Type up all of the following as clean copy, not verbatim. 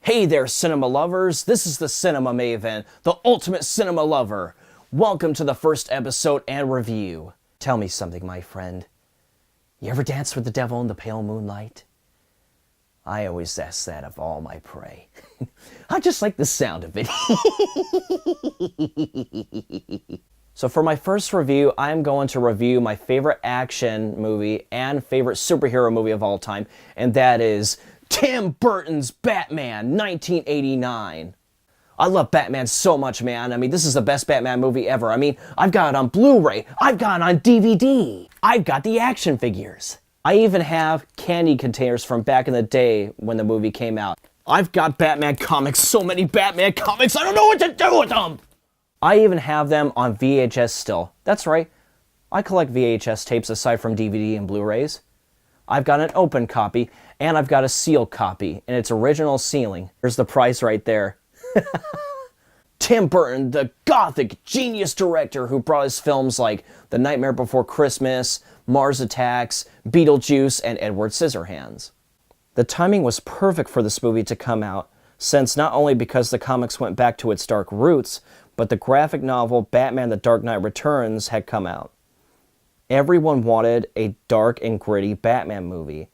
Hey there, cinema lovers. This is the Cinema Maven, the ultimate cinema lover. Welcome to the first episode and review. Tell me something, my friend. You ever dance with the devil in the pale moonlight? I always ask that of all my prey. I just like the sound of it. So for my first review, I'm going to review my favorite action movie and favorite superhero movie of all time, and that is Tim Burton's Batman, 1989. I love Batman so much, man. I mean, this is the best Batman movie ever. I mean, I've got it on Blu-ray. I've got it on DVD. I've got the action figures. I even have candy containers from back in the day when the movie came out. I've got Batman comics, so many Batman comics, I don't know what to do with them. I even have them on VHS still. That's right. I collect VHS tapes aside from DVD and Blu-rays. I've got an open copy, and I've got a sealed copy, and its original sealing. There's the price right there. Tim Burton, the gothic genius director who brought us films like The Nightmare Before Christmas, Mars Attacks, Beetlejuice, and Edward Scissorhands. The timing was perfect for this movie to come out, since not only because the comics went back to its dark roots, but the graphic novel Batman The Dark Knight Returns had come out. Everyone wanted a dark and gritty Batman movie.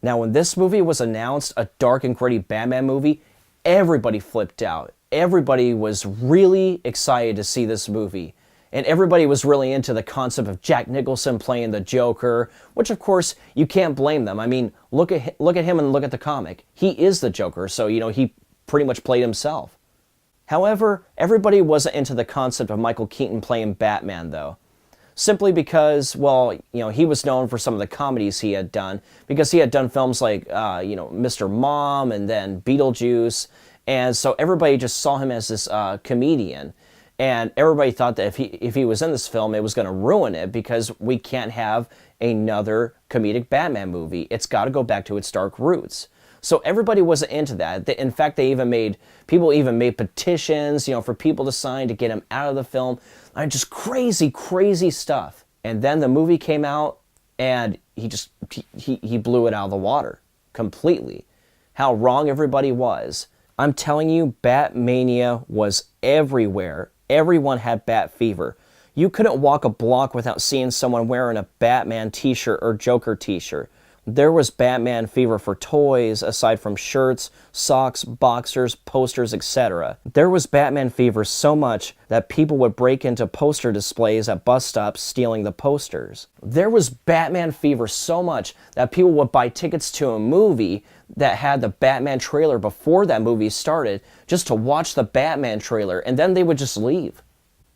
Now, when this movie was announced, a dark and gritty Batman movie, everybody flipped out. Everybody was really excited to see this movie. And everybody was really into the concept of Jack Nicholson playing the Joker, which of course, you can't blame them. I mean, look at him and look at the comic. He is the Joker, so, he pretty much played himself. However, everybody wasn't into the concept of Michael Keaton playing Batman, though. Simply because, well, he was known for some of the comedies he had done, because he had done films like, Mr. Mom and then Beetlejuice, and so everybody just saw him as this comedian, and everybody thought that if he was in this film, it was going to ruin it, because we can't have another comedic Batman movie. It's got to go back to its dark roots. So everybody wasn't into that. In fact, people even made petitions, for people to sign to get him out of the film. Just crazy, crazy stuff. And then the movie came out, and he blew it out of the water completely. How wrong everybody was. I'm telling you, Batmania was everywhere. Everyone had Bat fever. You couldn't walk a block without seeing someone wearing a Batman t-shirt or Joker t-shirt. There was Batman fever for toys, aside from shirts, socks, boxers, posters, etc. There was Batman fever so much that people would break into poster displays at bus stops stealing the posters. There was Batman fever so much that people would buy tickets to a movie that had the Batman trailer before that movie started just to watch the Batman trailer, and then they would just leave.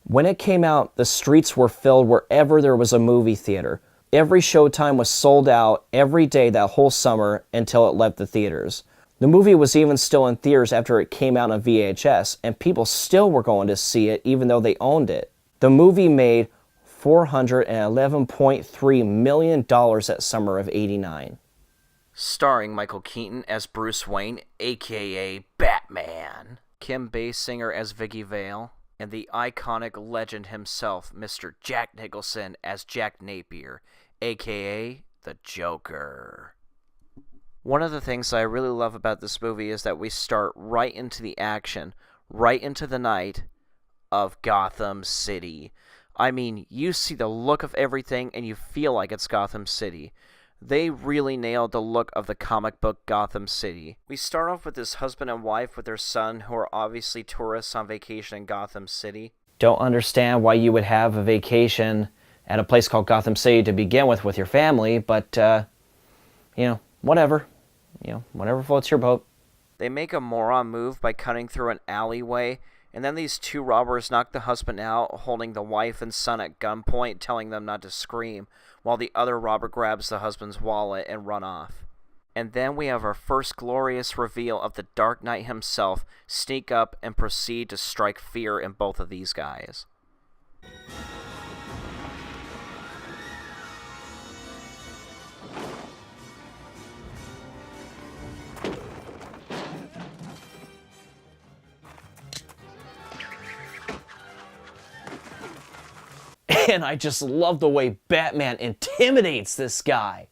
When it came out, the streets were filled wherever there was a movie theater. Every showtime was sold out every day that whole summer until it left the theaters. The movie was even still in theaters after it came out on VHS, and people still were going to see it even though they owned it. The movie made $411.3 million that summer of '89. Starring Michael Keaton as Bruce Wayne, aka Batman, Kim Basinger as Vicky Vale, and the iconic legend himself, Mr. Jack Nicholson as Jack Napier, aka the Joker. One of the things I really love about this movie is that we start right into the action, right into the night of Gotham City. I mean, you see the look of everything and you feel like it's Gotham City. They really nailed the look of the comic book Gotham City. We start off with this husband and wife with their son, who are obviously tourists on vacation in Gotham City. Don't understand why you would have a vacation at a place called Gotham City to begin with your family, but, whatever. Whatever floats your boat. They make a moron move by cutting through an alleyway, and then these two robbers knock the husband out, holding the wife and son at gunpoint, telling them not to scream, while the other robber grabs the husband's wallet and run off. And then we have our first glorious reveal of the Dark Knight himself sneak up and proceed to strike fear in both of these guys. And I just love the way Batman intimidates this guy.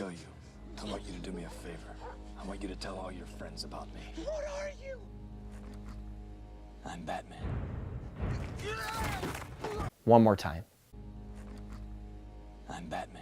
kill you. I want you to do me a favor. I want you to tell all your friends about me. What are you? I'm Batman. One more time. I'm Batman.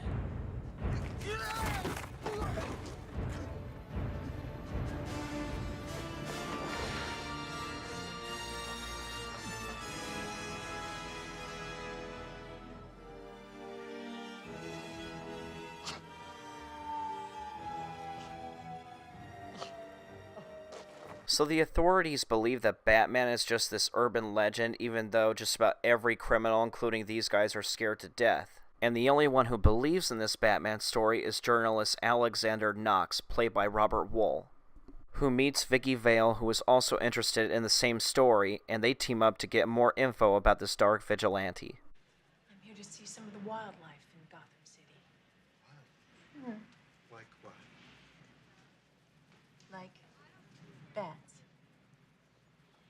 So the authorities believe that Batman is just this urban legend, even though just about every criminal, including these guys, are scared to death. And the only one who believes in this Batman story is journalist Alexander Knox, played by Robert Wuhl, who meets Vicky Vale, who is also interested in the same story, and they team up to get more info about this dark vigilante. I'm here to see some of the wildlife in Gotham City. Like what? Like bats.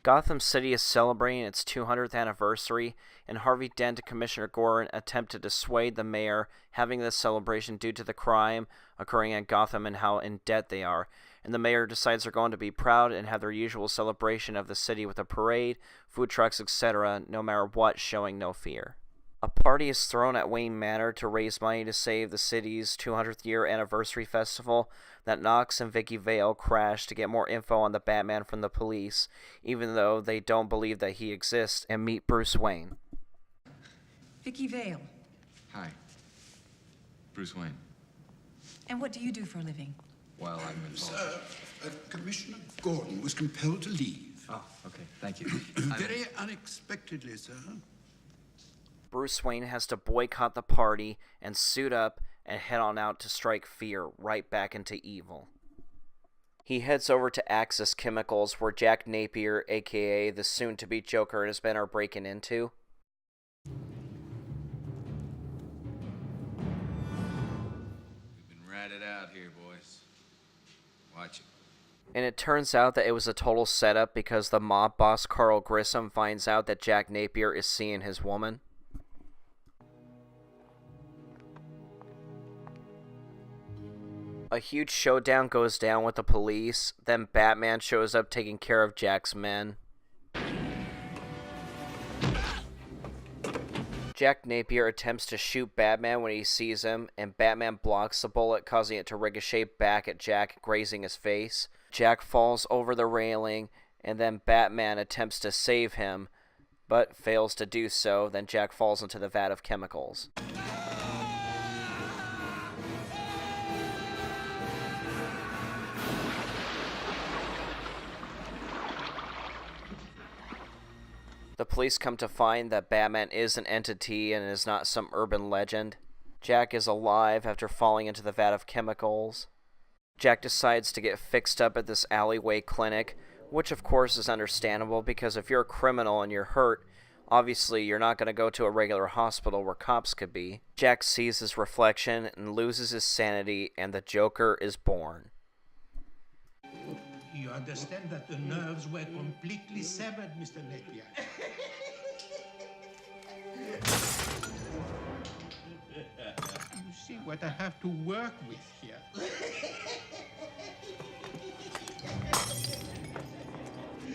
Gotham City is celebrating its 200th anniversary, and Harvey Dent and Commissioner Gordon attempt to dissuade the mayor having this celebration due to the crime occurring in Gotham and how in debt they are. And the mayor decides they're going to be proud and have their usual celebration of the city with a parade, food trucks, etc., no matter what, showing no fear. A party is thrown at Wayne Manor to raise money to save the city's 200th year anniversary festival that Knox and Vicky Vale crash to get more info on the Batman from the police, even though they don't believe that he exists, and meet Bruce Wayne. Vicky Vale. Hi. Bruce Wayne. And what do you do for a living? Well, I'm involved. Sir, Commissioner Gordon was compelled to leave. Oh, okay. Thank you. Very unexpectedly, sir. Bruce Wayne has to boycott the party and suit up and head on out to strike fear right back into evil. He heads over to Axis Chemicals, where Jack Napier, aka the soon-to-be Joker, and his men are breaking into. We've been ratted out here, boys. Watch it. And it turns out that it was a total setup because the mob boss Carl Grissom finds out that Jack Napier is seeing his woman. A huge showdown goes down with the police, then Batman shows up taking care of Jack's men. Jack Napier attempts to shoot Batman when he sees him, and Batman blocks the bullet, causing it to ricochet back at Jack, grazing his face. Jack falls over the railing, and then Batman attempts to save him, but fails to do so. Then Jack falls into the vat of chemicals. The police come to find that Batman is an entity and is not some urban legend. Jack is alive after falling into the vat of chemicals. Jack decides to get fixed up at this alleyway clinic, which of course is understandable because if you're a criminal and you're hurt, obviously you're not going to go to a regular hospital where cops could be. Jack sees his reflection and loses his sanity, and the Joker is born. You understand that the nerves were completely severed, Mr. Napier. You see what I have to work with here.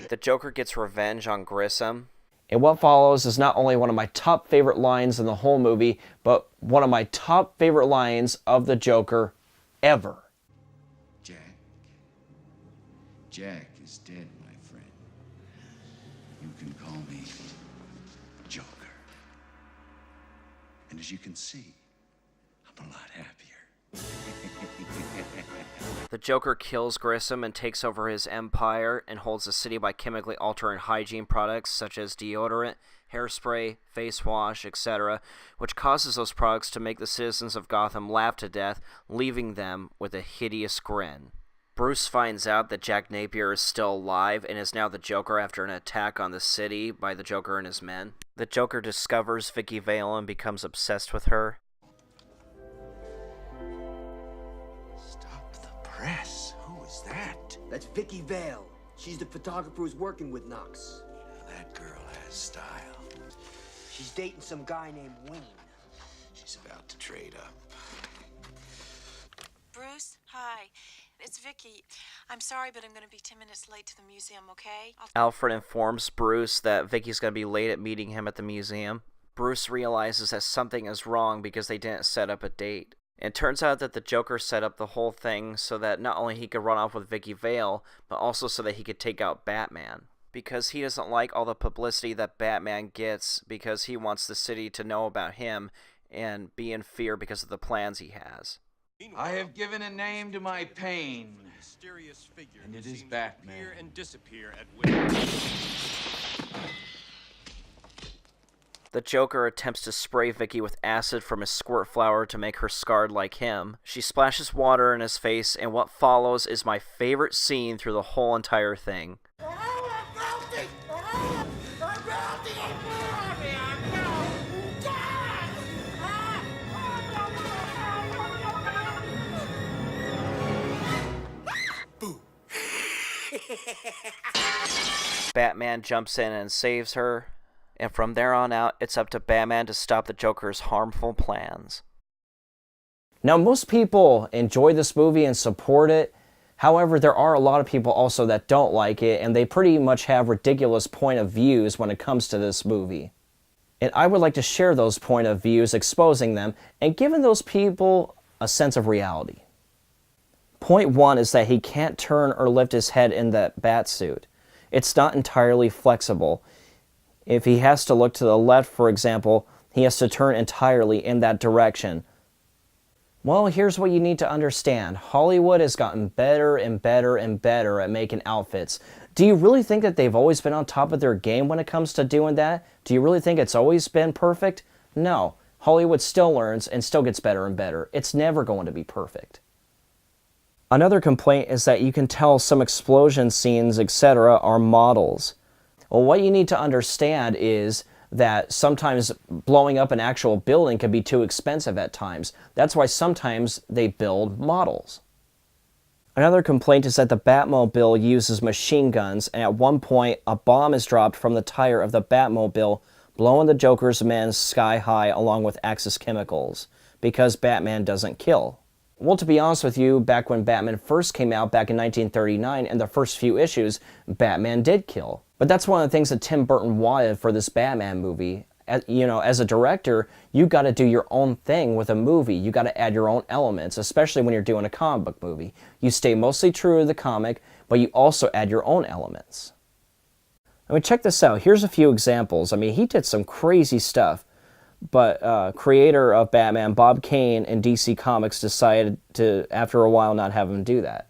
The Joker gets revenge on Grissom. And what follows is not only one of my top favorite lines in the whole movie, but one of my top favorite lines of the Joker ever. Jack is dead, my friend. You can call me Joker. And as you can see, I'm a lot happier. The Joker kills Grissom and takes over his empire and holds the city by chemically altering hygiene products such as deodorant, hairspray, face wash, etc., which causes those products to make the citizens of Gotham laugh to death, leaving them with a hideous grin. Bruce finds out that Jack Napier is still alive and is now the Joker after an attack on the city by the Joker and his men. The Joker discovers Vicky Vale and becomes obsessed with her. Stop the press. Who is that? That's Vicky Vale. She's the photographer who's working with Knox. That girl has style. She's dating some guy named Wayne. She's about to trade up. Bruce. Hi. It's Vicky. I'm sorry, but I'm going to be 10 minutes late to the museum, okay? Alfred informs Bruce that Vicky's going to be late at meeting him at the museum. Bruce realizes that something is wrong because they didn't set up a date. It turns out that the Joker set up the whole thing so that not only he could run off with Vicky Vale, but also so that he could take out Batman. Because he doesn't like all the publicity that Batman gets because he wants the city to know about him and be in fear because of the plans he has. I have given a name to my pain, mysterious figure and it who is seems Batman. to appear and disappear at will. The Joker attempts to spray Vicky with acid from his squirt flower to make her scarred like him. She splashes water in his face, and what follows is my favorite scene through the whole entire thing. Batman jumps in and saves her, and from there on out, it's up to Batman to stop the Joker's harmful plans. Now, most people enjoy this movie and support it. However, there are a lot of people also that don't like it, and they pretty much have ridiculous point of views when it comes to this movie. And I would like to share those point of views, exposing them, and giving those people a sense of reality. Point one is that he can't turn or lift his head in that bat suit. It's not entirely flexible. If he has to look to the left, for example, he has to turn entirely in that direction. Well, here's what you need to understand. Hollywood has gotten better and better and better at making outfits. Do you really think that they've always been on top of their game when it comes to doing that? Do you really think it's always been perfect? No. Hollywood still learns and still gets better and better. It's never going to be perfect. Another complaint is that you can tell some explosion scenes, etc., are models. Well, what you need to understand is that sometimes blowing up an actual building can be too expensive at times. That's why sometimes they build models. Another complaint is that the Batmobile uses machine guns, and at one point a bomb is dropped from the tire of the Batmobile, blowing the Joker's men sky high along with Axis chemicals, because Batman doesn't kill. Well, to be honest with you, back when Batman first came out back in 1939, and the first few issues, Batman did kill. But that's one of the things that Tim Burton wanted for this Batman movie. As a director, you got to do your own thing with a movie. You got to add your own elements, especially when you're doing a comic book movie. You stay mostly true to the comic, but you also add your own elements. I mean, check this out. Here's a few examples. I mean, he did some crazy stuff. But creator of Batman, Bob Kane, and DC Comics decided to, after a while, not have him do that.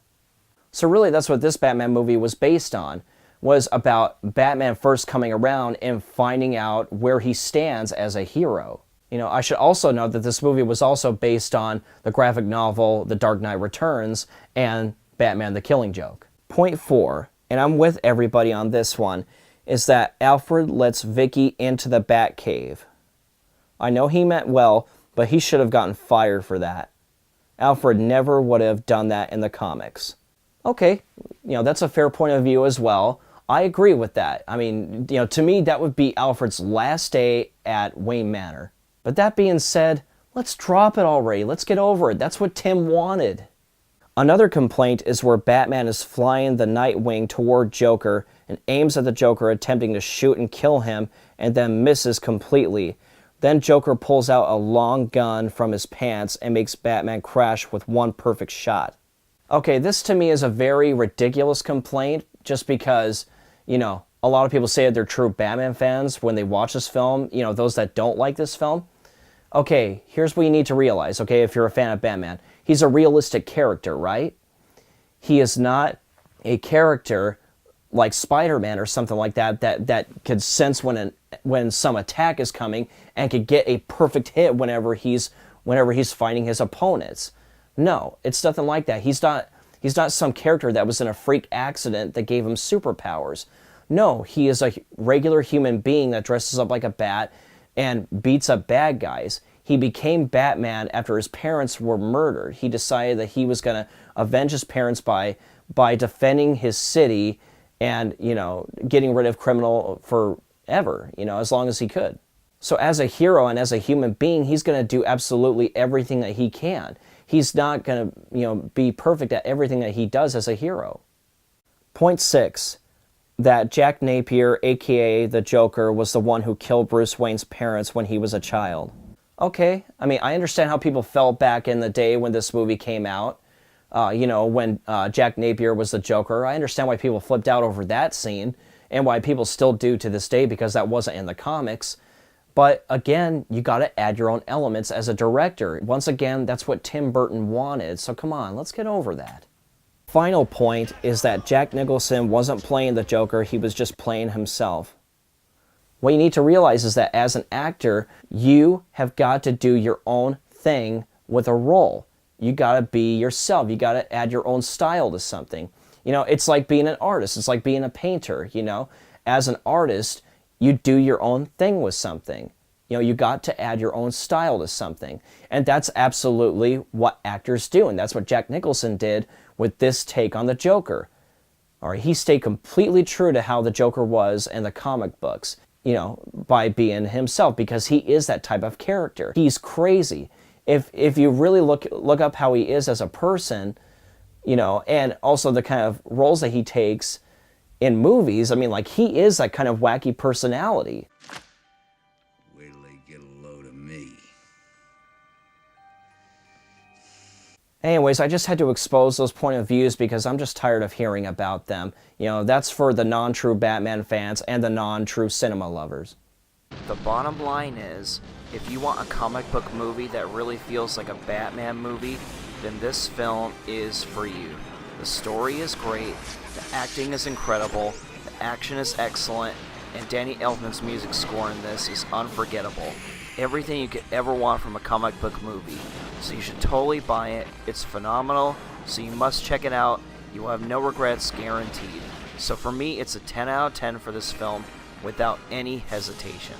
So really, that's what this Batman movie was based on, was about Batman first coming around and finding out where he stands as a hero. You know, I should also note that this movie was also based on the graphic novel The Dark Knight Returns and Batman the Killing Joke. Point 4, and I'm with everybody on this one, is that Alfred lets Vicky into the Batcave. I know he meant well, but he should have gotten fired for that. Alfred never would have done that in the comics. Okay, that's a fair point of view as well. I agree with that. I mean, to me, that would be Alfred's last day at Wayne Manor. But that being said, let's drop it already. Let's get over it. That's what Tim wanted. Another complaint is where Batman is flying the Nightwing toward Joker and aims at the Joker, attempting to shoot and kill him, and then misses completely. Then Joker pulls out a long gun from his pants and makes Batman crash with one perfect shot. Okay, this to me is a very ridiculous complaint, just because, a lot of people say that they're true Batman fans when they watch this film, those that don't like this film. Okay, here's what you need to realize, okay, if you're a fan of Batman. He's a realistic character, right? He is not a character like Spider-Man or something like that could sense when some attack is coming and could get a perfect hit whenever he's fighting his opponents. No, it's nothing like that. He's not some character that was in a freak accident that gave him superpowers. No, he is a regular human being that dresses up like a bat and beats up bad guys. He became Batman after his parents were murdered. He decided that he was going to avenge his parents by defending his city and, getting rid of criminal forever, as long as he could. So as a hero and as a human being, he's going to do absolutely everything that he can. he's not going to, be perfect at everything that he does as a hero. Point 6, that Jack Napier, aka the Joker, was the one who killed Bruce Wayne's parents when he was a child. Okay, I mean, I understand how people felt back in the day when this movie came out. When Jack Napier was the Joker. I understand why people flipped out over that scene, and why people still do to this day, because that wasn't in the comics. But again, you got to add your own elements as a director. Once again, that's what Tim Burton wanted, so come on, let's get over that. Final point is that Jack Nicholson wasn't playing the Joker, he was just playing himself. What you need to realize is that as an actor, you have got to do your own thing with a role. You got to be yourself. You got to add your own style to something. It's like being an artist. It's like being a painter, As an artist, you do your own thing with something. You got to add your own style to something. And that's absolutely what actors do. And that's what Jack Nicholson did with this take on the Joker. All right, he stayed completely true to how the Joker was in the comic books, by being himself, because he is that type of character. He's crazy. If you really look up how he is as a person, and also the kind of roles that he takes in movies, I mean, like, he is that kind of wacky personality. Wait till they get a load of me. Anyways, I just had to expose those point of views because I'm just tired of hearing about them. That's for the non-true Batman fans and the non-true cinema lovers. The bottom line is, if you want a comic book movie that really feels like a Batman movie, then this film is for you. The story is great, the acting is incredible, the action is excellent, and Danny Elfman's music score in this is unforgettable. Everything you could ever want from a comic book movie. So you should totally buy it. It's phenomenal, so you must check it out. You will have no regrets, guaranteed. So for me, it's a 10 out of 10 for this film, without any hesitation.